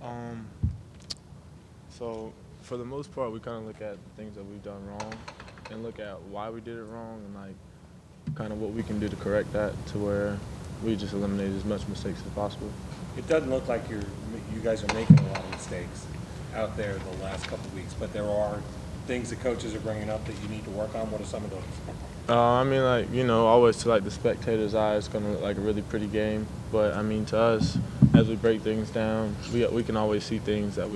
Um, so for the most part, we kind of look at the things that we've done wrong and look at why we did it wrong and like kind of what we can do to correct that to where we just eliminate as much mistakes as possible. It doesn't look like you guys are making a lot of mistakes out there the last couple of weeks, but there are things that coaches are bringing up that you need to work on. What are some of those? I mean, like, always to like the spectator's eye, it's gonna look like a really pretty game. But I mean, to us, as we break things down, we can always see things that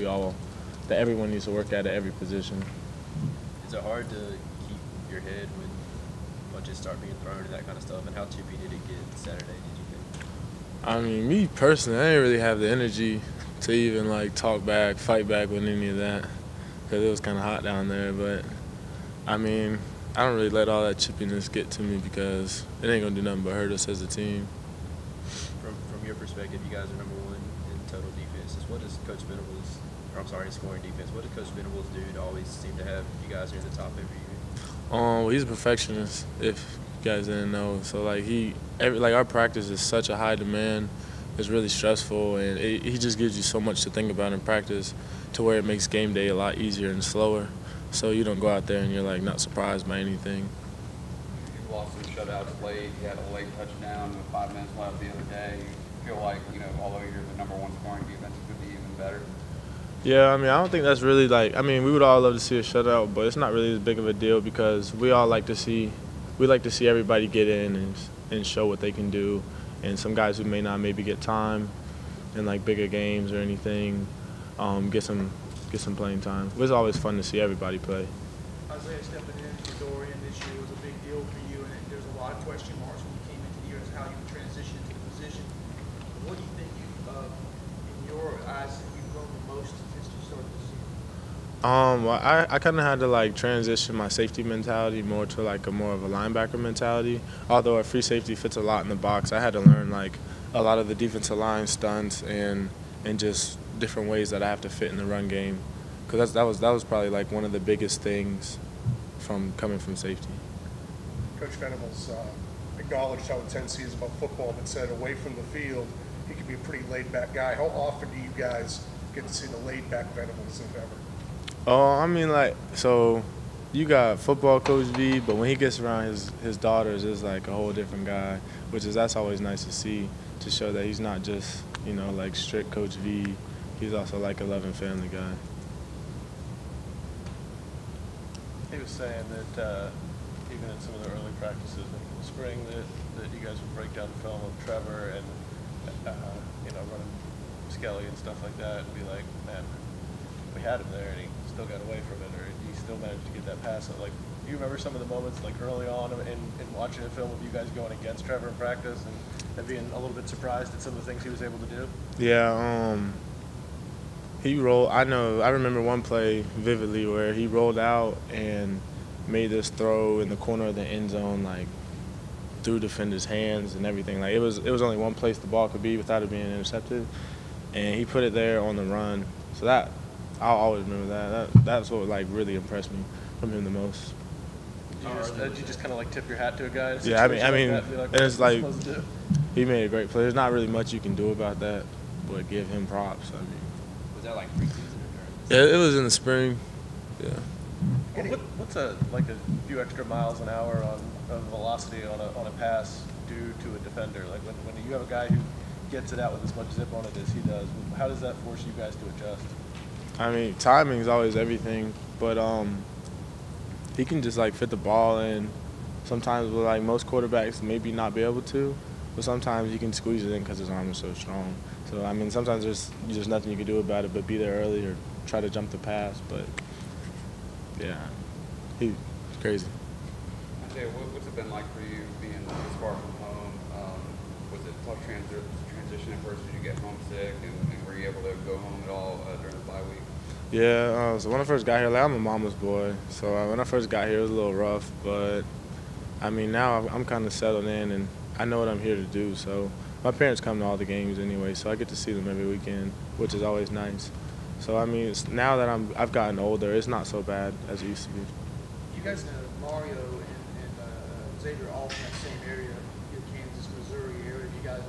that everyone needs to work at every position. Is it hard to keep your head when punches start being thrown and that kind of stuff? And how chippy did it get Saturday, did you think? I mean, me personally, I didn't really have the energy to even like talk back, fight back with any of that, because it was kind of hot down there. But I mean, I don't really let all that chippiness get to me because it ain't gonna do nothing but hurt us as a team. From your perspective, you guys are number one in total defenses. What does Coach Venables, or I'm sorry, in scoring defense, what does Coach Venables do to always seem to have you guys near the top every year? Well, he's a perfectionist, if you guys didn't know. So like our practice is such a high demand. It's really stressful, and he just gives you so much to think about in practice, to where it makes game day a lot easier and slower. So you don't go out there and you're like not surprised by anything. You lost some shutouts late. You had a late touchdown with 5 minutes left the other day. You feel like, although you're the number one scoring defense, it could be even better. Yeah, I mean, I don't think that's really we would all love to see a shutout, but it's not really as big of a deal because we like to see everybody get in and show what they can do. And some guys who may not maybe get time in like bigger games or anything, get some playing time. It was always fun to see everybody play. Isaiah stepping into the door in this year was a big deal for you, and there's a lot of question marks when you came into the year as how you transition into the position. What do you think in your eyes, you've grown the most since you started this season? Well, I kind of had to like transition my safety mentality more to like more of a linebacker mentality. Although a free safety fits a lot in the box, I had to learn like a lot of the defensive line stunts and just different ways that I have to fit in the run game. Because that was probably like one of the biggest things from coming from safety. Coach Venables acknowledged how intense he is about football, but said away from the field, he can be a pretty laid-back guy. How often do you guys get to see the laid-back Venables, if ever? Oh, I mean, so you got football Coach V, but when he gets around his daughters, it's like a whole different guy, that's always nice to see, to show that he's not just, like strict Coach V. He's also like a loving family guy. He was saying that even in some of the early practices in the spring that you guys would break down the film of Trevor and, running Skelly and stuff like that and be like, man, we had him there and he still got away from it, or he still managed to get that pass. So, like, do you remember some of the moments like early on in watching the film of you guys going against Trevor in practice and being a little bit surprised at some of the things he was able to do? Yeah, he rolled. I remember one play vividly where he rolled out and made this throw in the corner of the end zone, like through defenders' hands and everything. Like it was only one place the ball could be without it being intercepted, and he put it there on the run. So I'll always remember that. That's what like really impressed me from him the most. Did you just kind of like tip your hat to a guy? Yeah, I mean, like that, and it's like he made a great play. There's not really much you can do about that, but give him props. I mean. Was that like preseason or during Yeah, it was in the spring. Yeah. Well, what's a few extra miles an hour on velocity on a pass do to a defender? Like when you have a guy who gets it out with as much zip on it as he does, how does that force you guys to adjust? I mean, timing is always everything, but he can just like fit the ball in. Sometimes with like most quarterbacks, maybe not be able to, but sometimes he can squeeze it in because his arm is so strong. So I mean, sometimes there's nothing you can do about it but be there early or try to jump the pass. But yeah, he's crazy. Isaiah, what's it been like for you being this far from home? Was it tough transition at first? Did you get homesick, and were you able to go home at all during the bye week? Yeah, so when I first got here, like I'm a mama's boy, so when I first got here, it was a little rough, but I mean now I'm kind of settled in and I know what I'm here to do. So my parents come to all the games anyway, so I get to see them every weekend, which is always nice. So I mean, now that I've gotten older, it's not so bad as it used to be. You guys know Mario and Xavier all from that same area, Kansas, Missouri area. Have you guys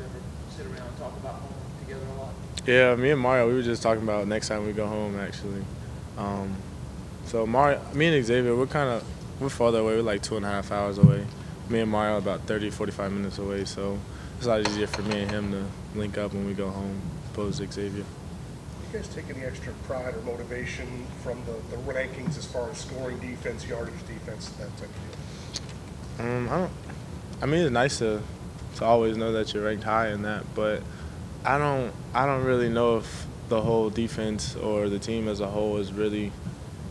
ever sit around and talk about home together a lot? Yeah, me and Mario, we were just talking about next time we go home, actually. So Mario, me and Xavier, we're farther away. We're like 2.5 hours away. Me and Mario about 30, 45 minutes away. So it's a lot easier for me and him to link up when we go home, opposed to Xavier. You guys take any extra pride or motivation from the rankings as far as scoring defense, yardage defense, that type of deal? I mean, it's nice to always know that you're ranked high in that, but I don't really know if the whole defense or the team as a whole is really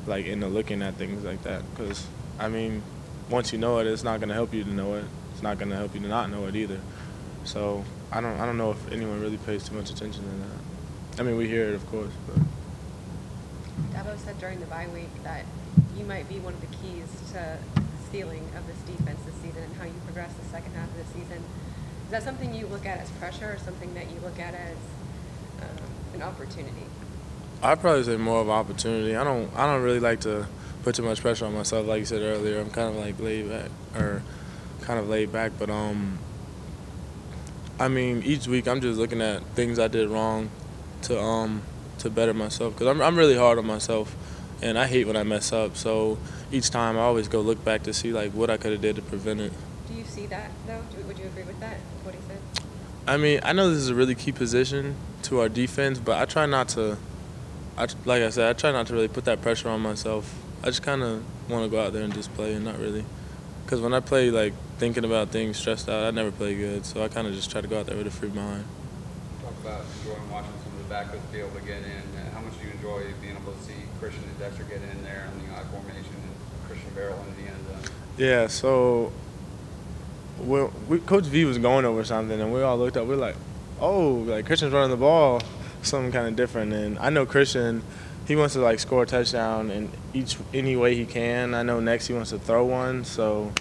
like into looking at things like that. Because I mean, once you know it, it's not going to help you to know it. It's not going to help you to not know it either. So I don't know if anyone really pays too much attention to that. I mean, we hear it, of course, but. Dabo said during the bye week that you might be one of the keys to stealing of this defense this season and how you progress the second half of the season. Is that something you look at as pressure or something that you look at as an opportunity? I'd probably say more of an opportunity. I don't really like to put too much pressure on myself, like you said earlier. I'm kind of like laid back, but I mean, each week I'm just looking at things I did wrong to better myself, because I'm really hard on myself, and I hate when I mess up. So each time I always go look back to see like what I could have did to prevent it. Do you see that though? Would you agree with that? What he said? I mean, I know this is a really key position to our defense, but I try not to. Like I said, I try not to really put that pressure on myself. I just kind of want to go out there and just play, and not really. Because when I play like thinking about things, stressed out, I never play good. So I kind of just try to go out there with a free mind. Talk about enjoying watching some of the back of the field to get in. How much do you enjoy being able to see Christian and Dexter get in there on the I formation and Christian barrel into the end zone? Yeah, so Coach V was going over something, and we all looked up. We're like, oh, like Christian's running the ball, something kind of different. And I know Christian, he wants to like score a touchdown in any way he can. I know next he wants to throw one. So,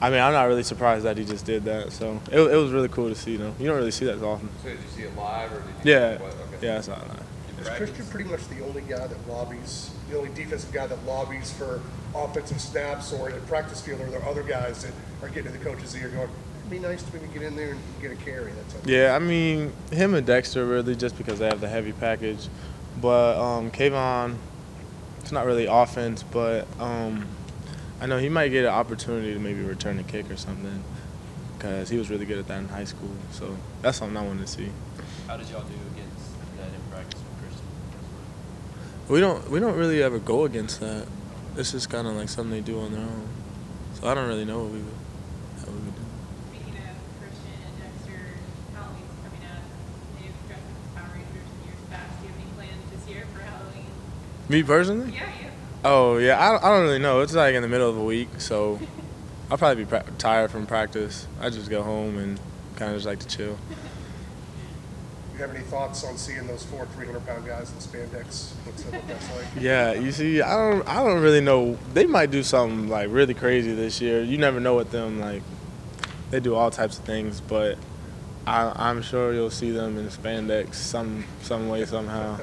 I mean, I'm not really surprised that he just did that. So it was really cool to see, though. You don't really see that as often. So did you see it live, or did you? Yeah, Okay. yeah, I saw it live. Is Christian pretty much the only guy that lobbies, the only defensive guy that lobbies for offensive snaps, or in the practice field, or are there other guys that are getting to the coach's ear going, it'd be nice to maybe get in there and get a carry, that type of Yeah, I mean, him and Dexter really, just because they have the heavy package. But Kayvon, it's not really offense, but I know he might get an opportunity to maybe return a kick or something, because he was really good at that in high school. So that's something I wanted to see. How did y'all do against that in practice with Christian? We don't really ever go against that. It's just kind of like something they do on their own. So I don't really know how we would do. Speaking of Christian and Dexter, Halloween's coming up. They've dressed up as Power Rangers in years past. Do you have any plans this year for Halloween? Me personally? Yeah, you. Oh, yeah, I don't really know. It's like in the middle of a week, so I'll probably be tired from practice. I just go home and kind of just like to chill. You have any thoughts on seeing those 4 300-pound guys in spandex? What that's like? Yeah, you see, I don't really know. They might do something like really crazy this year. You never know with them. Like, they do all types of things, but I'm sure you'll see them in spandex some way, somehow.